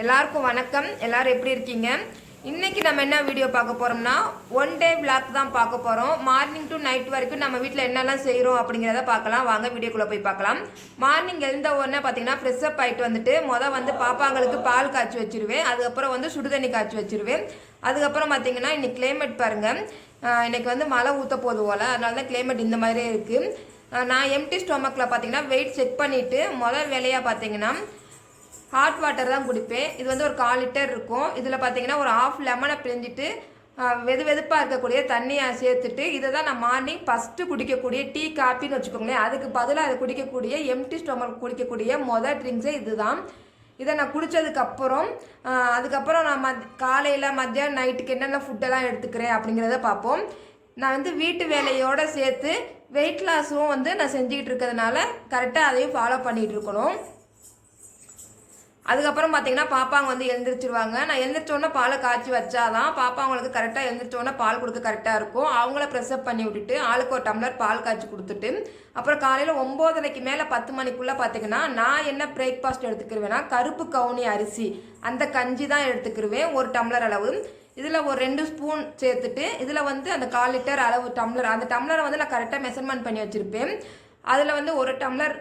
எல்லாருக்கும் வணக்கம். எல்லாரும் எப்படி இருக்கீங்க? இன்னைக்கு நம்ம என்ன வீடியோ பார்க்க போறோம்னா ஒன் டே விளாக் தான் பார்க்க போறோம். மார்னிங் டு நைட் வரைக்கும் நம்ம வீட்டில் என்னெல்லாம் செய்கிறோம் அப்படிங்கிறத பார்க்கலாம். வாங்க வீடியோக்குள்ளே போய் பார்க்கலாம். மார்னிங் எழுந்த உடனே பார்த்தீங்கன்னா ஃப்ரெஷ் அப் ஆகிட்டு வந்துட்டு வந்து பாப்பாங்களுக்கு பால் காய்ச்சி வச்சிருவேன். அதுக்கப்புறம் வந்து சுடுதண்ணி காய்ச்சி வச்சிருவேன். அதுக்கப்புறம் பார்த்தீங்கன்னா இன்னைக்கு கிளைமேட் பாருங்க, இன்னைக்கு வந்து மழை ஊற்ற போது போல, அதனால தான் கிளைமேட் இந்த மாதிரியே இருக்கு. நான் எம்டி ஸ்டொமக்கில் பார்த்தீங்கன்னா வெயிட் செக் பண்ணிட்டு வேலையாக பார்த்தீங்கன்னா ஹாட் வாட்டர் தான் குடிப்பேன். இது வந்து ஒரு 1/4 லிட்டர் இருக்கும். இதில் பார்த்தீங்கன்னா ஒரு 1/2 லெமனை பிழிஞ்சிட்டு வெதுப்பாக இருக்கக்கூடிய தண்ணியை சேர்த்துட்டு இதை தான் நான் மார்னிங் ஃபஸ்ட்டு குடிக்கக்கூடிய டீ காப்பின்னு வச்சுக்கோங்களேன். அதுக்கு பதிலாக அதை குடிக்கக்கூடிய எம்டி ஸ்டொமக் குடிக்கக்கூடிய ட்ரிங்க்ஸே இதுதான். இதை நான் குடித்ததுக்கப்புறம் அதுக்கப்புறம் நான் காலையில் மத்தியானம் நைட்டுக்கு என்னென்ன ஃபுட்டெல்லாம் எடுத்துக்கிறேன் அப்படிங்கிறத பார்ப்போம். நான் வந்து வீட்டு வேலையோடு சேர்த்து வெயிட் லாஸும் வந்து நான் செஞ்சுக்கிட்டு இருக்கிறதுனால கரெக்டாக அதையும் ஃபாலோ பண்ணிகிட்டு இருக்கணும். அதுக்கப்புறம் பார்த்தீங்கன்னா பாப்பாங்க வந்து எழுந்திரிச்சிருவாங்க. நான் எழுந்திரிச்சோன்னே பாலை காய்ச்சி வச்சாதான் பாப்பாங்களுக்கு கரெக்டாக எழுந்திரிச்சோன்னே பால் கொடுக்க கரெக்டாக இருக்கும். அவங்கள ப்ரெஸ்அப் பண்ணி விட்டுட்டு ஆளுக்கு ஒரு டம்ளர் பால் காய்ச்சி கொடுத்துட்டு அப்புறம் காலையில் 9:30 மேலே 10 மணிக்குள்ளே பார்த்தீங்கன்னா நான் என்ன பிரேக்ஃபாஸ்ட் எடுத்துக்கிருவேன்னா கருப்பு கவுனி அரிசி அந்த கஞ்சி தான் எடுத்துக்கிருவேன், 1 டம்ளர் அளவு. இதில் ஒரு 2 ஸ்பூன் சேர்த்துட்டு இதில் வந்து அந்த 1/4 லிட்டர் அளவு டம்ளர், அந்த டம்ளரை வந்து நான் கரெக்டாக மெஷர்மெண்ட் பண்ணி வச்சுருப்பேன். அதில் வந்து 1 டம்ளர்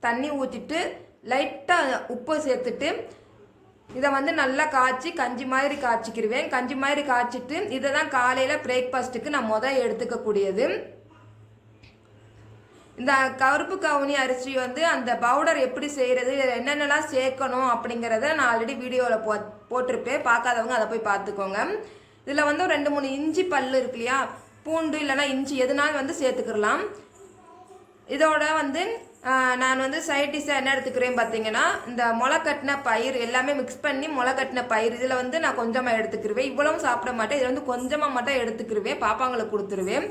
தண்ணி ஊற்றிட்டு லைட்டாக உப்பு சேர்த்துட்டு இதை வந்து நல்லா காய்ச்சி கஞ்சி மாதிரி காய்ச்சிக்கிருவேன். கஞ்சி மாதிரி காய்ச்சிட்டு இதை தான் காலையில் பிரேக்ஃபாஸ்ட்டுக்கு நான் எடுத்துக்கக்கூடியது. இந்த கருப்பு கவுனி அரிசி வந்து அந்த பவுடர் எப்படி செய்கிறது, என்னென்னலாம் சேர்க்கணும் அப்படிங்கிறத நான் ஆல்ரெடி வீடியோவில் போட்டிருப்பேன். பார்க்காதவங்க அதை போய் பார்த்துக்கோங்க. இதில் வந்து 2-3 இஞ்சி பல் இருக்கு இல்லையா, பூண்டு இல்லைன்னா இஞ்சி எதுனாலும் வந்து சேர்த்துக்கிடலாம். இதோட வந்து நான் வந்து சைட் டிஷ்ஷாக என்ன எடுத்துக்கிறேன் பார்த்தீங்கன்னா இந்த முளைக்கட்டின பயிர் எல்லாமே மிக்ஸ் பண்ணி முளைக்கட்டின பயிர் இதில் வந்து நான் கொஞ்சமாக எடுத்துக்கிருவேன். இவ்வளவும் சாப்பிட மாட்டேன், இதில் வந்து கொஞ்சமாக மட்டும் எடுத்துக்கிருவேன், பாப்பாங்களுக்கு கொடுத்துருவேன்.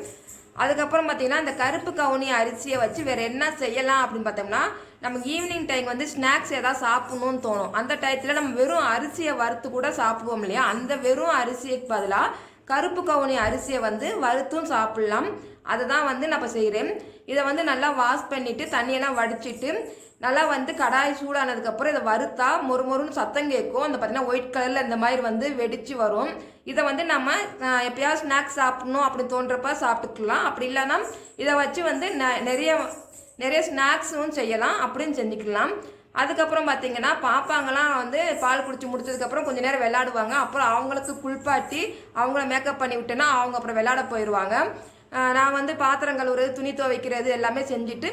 அதுக்கப்புறம் பார்த்தீங்கன்னா இந்த கருப்பு கவுனி அரிசியை வச்சு வேறு என்ன செய்யலாம் அப்படின்னு பார்த்தோம்னா நமக்கு ஈவினிங் டைம் வந்து ஸ்நாக்ஸ் ஏதாவது சாப்பிடணும்னு தோணும். அந்த டயத்தில் நம்ம வெறும் அரிசியை வறுத்து கூட சாப்பிடுவோம் இல்லையா, அந்த வெறும் அரிசிக்கு பதிலாக கருப்பு கவுனி அரிசியை வந்து வறுத்தும் சாப்பிட்லாம். அதை தான் வந்து நான் இப்போ செய்கிறேன். இதை வந்து நல்லா வாஷ் பண்ணிவிட்டு தண்ணியெல்லாம் வடிச்சிட்டு நல்லா வந்து கடாய் சூடானதுக்கப்புறம் இதை வறுத்தா மொறுன்னு சத்தம் கேட்கும். அந்த பார்த்தீங்கன்னா ஒயிட் கலரில் இந்த மாதிரி வந்து வெடித்து வரும். இதை வந்து நம்ம எப்பயாவது ஸ்நாக்ஸ் சாப்பிட்ணும் அப்படி தோன்றப்ப சாப்பிட்டுக்கலாம். அப்படி இல்லைன்னா இதை வச்சு வந்து நிறைய ஸ்நாக்ஸும் செய்யலாம், அப்படின்னு செஞ்சுக்கலாம். அதுக்கப்புறம் பார்த்தீங்கன்னா பாப்பாங்கலாம் வந்து பால் குடிச்சு முடிச்சதுக்கப்புறம் கொஞ்சம் நேரம் விளையாடுவாங்க. அப்புறம் அவங்களுக்கு குளிப்பாட்டி அவங்கள மேக்கப் பண்ணி விட்டேன்னா அவங்க அப்புறம் விளையாட போயிடுவாங்க. நான் வந்து பாத்திரம் கழுவுறது, துணி துவைக்கிறது எல்லாமே செஞ்சுட்டு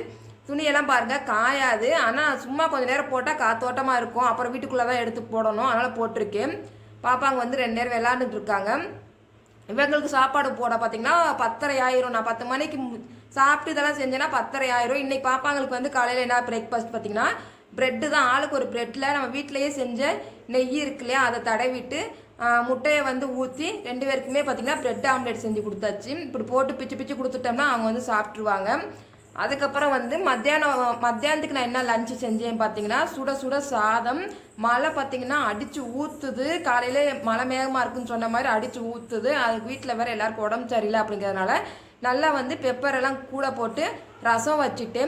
துணியெல்லாம் பாருங்கள் காயாது. ஆனால் சும்மா கொஞ்சம் நேரம் போட்டால் காத்தோட்டமாக இருக்கும். அப்புறம் வீட்டுக்குள்ளே தான் எடுத்து போடணும், அதனால் போட்டிருக்கேன். பாப்பாங்க வந்து 2 நேரம் விளையாண்டுட்டு இருக்காங்க. இவங்களுக்கு சாப்பாடு போட பார்த்தீங்கன்னா 10:30 ஆயிரும். நான் 10 மணிக்கு சாப்பிட்டு இதெல்லாம் செஞ்சேன்னா 10:30 ஆயிரும். இன்றைக்கி பாப்பாங்களுக்கு வந்து காலையில் என்ன பிரேக்ஃபாஸ்ட் பார்த்தீங்கன்னா ப்ரெட்டு தான். ஆளுக்கு ஒரு ப்ரெட்டில் நம்ம வீட்டிலையே செஞ்ச நெய் இருக்கு இல்லையா, அதை தடவிட்டு முட்டையை வந்து ஊற்றி 2 பேருக்குமே பார்த்தீங்கன்னா ப்ரெட் ஆம்லேட் செஞ்சு கொடுத்தாச்சு. இப்படி போட்டு பிச்சு கொடுத்துட்டோம்னா அவங்க வந்து சாப்பிட்ருவாங்க. அதுக்கப்புறம் வந்து மத்தியானத்துக்கு நான் என்ன லஞ்சு செஞ்சேன் பார்த்தீங்கன்னா சுட சாதம். மழை பார்த்தீங்கன்னா அடித்து ஊற்றுது. காலையில் மழை மேகமாக இருக்குன்னு சொன்ன மாதிரி அடித்து ஊற்றுது. அதுக்கு வீட்டில் வேறு எல்லாருக்கும் உடம்பு சரியில்லை அப்படிங்கிறதுனால நல்லா வந்து பெப்பரெல்லாம் கூட போட்டு ரசம் வச்சுட்டு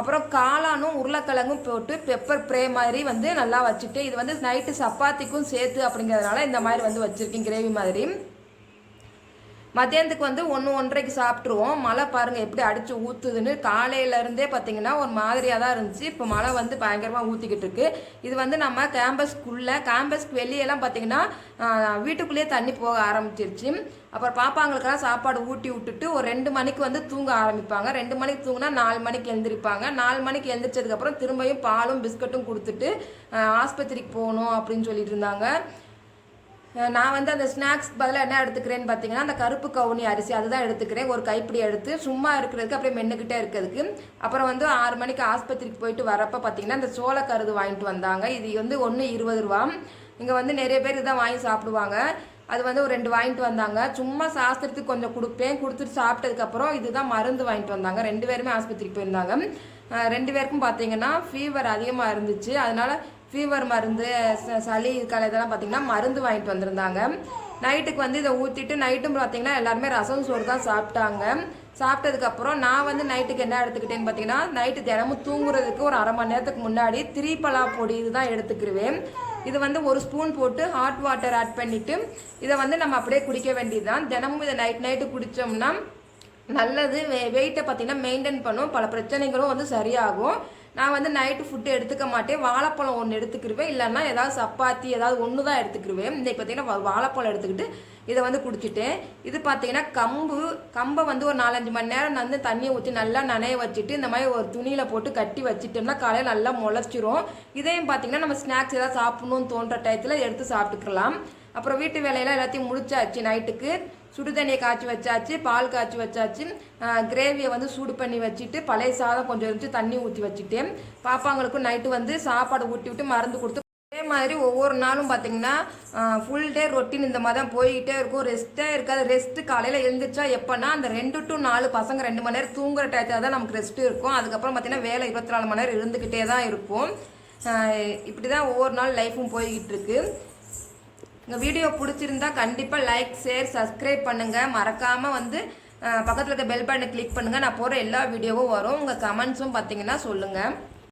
அப்புறம் காளானும் உருளைக்கிழங்கும் போட்டு பெப்பர் ப்ரே மாதிரி வந்து நல்லா வச்சுட்டு இது வந்து நைட்டு சப்பாத்திக்கும் சேர்த்து அப்படிங்கிறதுனால இந்த மாதிரி வந்து வச்சுருக்கேன் கிரேவி மாதிரி. மத்தியானத்துக்கு வந்து 1-1:30 சாப்பிட்ருவோம். மழை பாருங்கள் எப்படி அடித்து ஊற்றுதுன்னு. காலையிலேருந்தே பார்த்தீங்கன்னா ஒரு மாதிரியாக தான் இருந்துச்சு. இப்போ மழை வந்து பயங்கரமாக ஊற்றிக்கிட்டு இருக்கு. இது வந்து நம்ம கேம்பஸ்க்கு வெளியெல்லாம் பார்த்தீங்கன்னா வீட்டுக்குள்ளேயே தண்ணி போக ஆரம்பிச்சிருச்சு. அப்புறம் பாப்பாங்களுக்கெல்லாம் சாப்பாடு ஊட்டி விட்டுட்டு ஒரு 2 மணிக்கு வந்து தூங்க ஆரம்பிப்பாங்க. 2 மணிக்கு தூங்கினா 4 மணிக்கு எழுந்திரிப்பாங்க. 4 மணிக்கு எழுந்திரிச்சதுக்கப்புறம் திரும்பியும் பாலும் பிஸ்கட்டும் கொடுத்துட்டு ஆஸ்பத்திரிக்கு போகணும் அப்படின்னு சொல்லிட்டு இருந்தாங்க. நான் வந்து அந்த ஸ்நாக்ஸ் பதிலாக என்ன எடுத்துக்கிறேன்னு பார்த்தீங்கன்னா அந்த கருப்பு கவுனி அரிசி அதுதான் எடுத்துக்கிறேன். ஒரு கைப்பிடி எடுத்து சும்மா இருக்கிறதுக்கு அப்படியே மென்னுக்கிட்டே இருக்கிறதுக்கு. அப்புறம் வந்து 6 மணிக்கு ஆஸ்பத்திரிக்கு போயிட்டு வரப்போ பார்த்தீங்கன்னா இந்த சோளக்கருது வாங்கிட்டு வந்தாங்க. இது வந்து 1 20 ரூபா. இங்கே வந்து நிறைய பேர் இதான் வாங்கி சாப்பிடுவாங்க. அது வந்து ஒரு 2 வாங்கிட்டு வந்தாங்க. சும்மா சாஸ்திரத்துக்கு கொஞ்சம் கொடுத்துட்டு சாப்பிட்டதுக்கப்புறம் இதுதான் மருந்து வாங்கிட்டு வந்தாங்க. 2 பேருமே ஆஸ்பத்திரிக்கு போயிருந்தாங்க. 2 பேருக்கும் பார்த்தீங்கன்னா ஃபீவர் அதிகமாக இருந்துச்சு. அதனால் ஃபீவர் மருந்து, சளி இதெல்லாம் பார்த்தீங்கன்னா மருந்து வாங்கிட்டு வந்திருந்தாங்க. நைட்டுக்கு வந்து இதை ஊற்றிட்டு நைட்டும் பார்த்தீங்கன்னா எல்லாருமே ரசம் சோறு தான் சாப்பிட்டாங்க. சாப்பிட்டதுக்கப்புறம் நான் வந்து நைட்டுக்கு என்ன எடுத்துக்கிட்டேன்னு பார்த்தீங்கன்னா நைட்டு தினமும் தூங்குறதுக்கு ஒரு 1/2 மணி நேரத்துக்கு முன்னாடி திரிப்பலா பொடி இதுதான் எடுத்துக்கிருவேன். இது வந்து ஒரு ஸ்பூன் போட்டு ஹாட் வாட்டர் ஆட் பண்ணிவிட்டு இதை வந்து நம்ம அப்படியே குடிக்க வேண்டியதுதான். தினமும் இதை நைட்டு குடித்தோம்னா நல்லது. வெயிட்டை பார்த்திங்கன்னா மெயின்டைன் பண்ணும், பல பிரச்சனைகளும் வந்து சரியாகும். நான் வந்து நைட்டு ஃபுட்டு எடுத்துக்க மாட்டேன், வாழைப்பழம் ஒன்று எடுத்துக்கிடுவேன், இல்லைன்னா ஏதாவது சப்பாத்தி ஏதாவது ஒன்று தான் எடுத்துக்கிடுவேன். இன்றைக்கி பார்த்திங்கன்னா வாழைப்பழம் எடுத்துக்கிட்டு இதை வந்து குடிச்சிட்டேன். இது பார்த்திங்கன்னா கம்பை வந்து ஒரு 4-5 மணி நேரம் வந்து தண்ணியை ஊற்றி நல்லா நனைய வச்சுட்டு இந்த மாதிரி ஒரு துணியில் போட்டு கட்டி வச்சுட்டோம்னா காலையில் நல்லா முளைச்சிரும். இதையும் பார்த்திங்கன்னா நம்ம ஸ்நாக்ஸ் ஏதாவது சாப்பிட்ணுன்னு தோன்ற டயத்தில் எடுத்து சாப்பிட்டுக்கலாம். அப்புறம் வீட்டு வேலையெல்லாம் எல்லாத்தையும் முடிச்சாச்சு. நைட்டுக்கு சுடு தண்ணியை காய்ச்சி வச்சாச்சு, பால் காய்ச்சி வச்சாச்சு, கிரேவியை வந்து சூடு பண்ணி வச்சுட்டு பழைய சாதம் கொஞ்சம் இருந்துச்சு தண்ணி ஊற்றி வச்சுட்டேன். பாப்பாங்களுக்கும் நைட்டு வந்து சாப்பாடு ஊட்டி விட்டு மருந்து கொடுத்து அதே மாதிரி ஒவ்வொரு நாளும் பார்த்திங்கன்னா ஃபுல் டே ரொட்டீன் இந்த மாதிரி தான் போய்கிட்டே இருக்கும். ரெஸ்ட்டே இருக்காது. ரெஸ்ட்டு காலையில் எழுந்திரிச்சா எப்போனா அந்த 2 to 4 பசங்க 2 மணி நேரம் தூங்குற டயத்தில் தான் நமக்கு ரெஸ்ட்டு இருக்கும். அதுக்கப்புறம் பார்த்திங்கன்னா வேலை 24 மணி நேரம் இருந்துக்கிட்டே தான் இருக்கும். இப்படி தான் ஒவ்வொரு நாள் லைஃப்பும் போய்கிட்டு இருக்கு. இந்த வீடியோ பிடிச்சிருந்தா கண்டிப்பாக லைக், ஷேர், சப்ஸ்கிரைப் பண்ணுங்கள். மறக்காமல் வந்து பக்கத்தில் இருக்க பெல் பட்டனை கிளிக் பண்ணுங்கள். நான் போகிற எல்லா வீடியோவும் வரும். உங்கள் கமெண்ட்ஸும் பார்த்தீங்கன்னா சொல்லுங்கள்.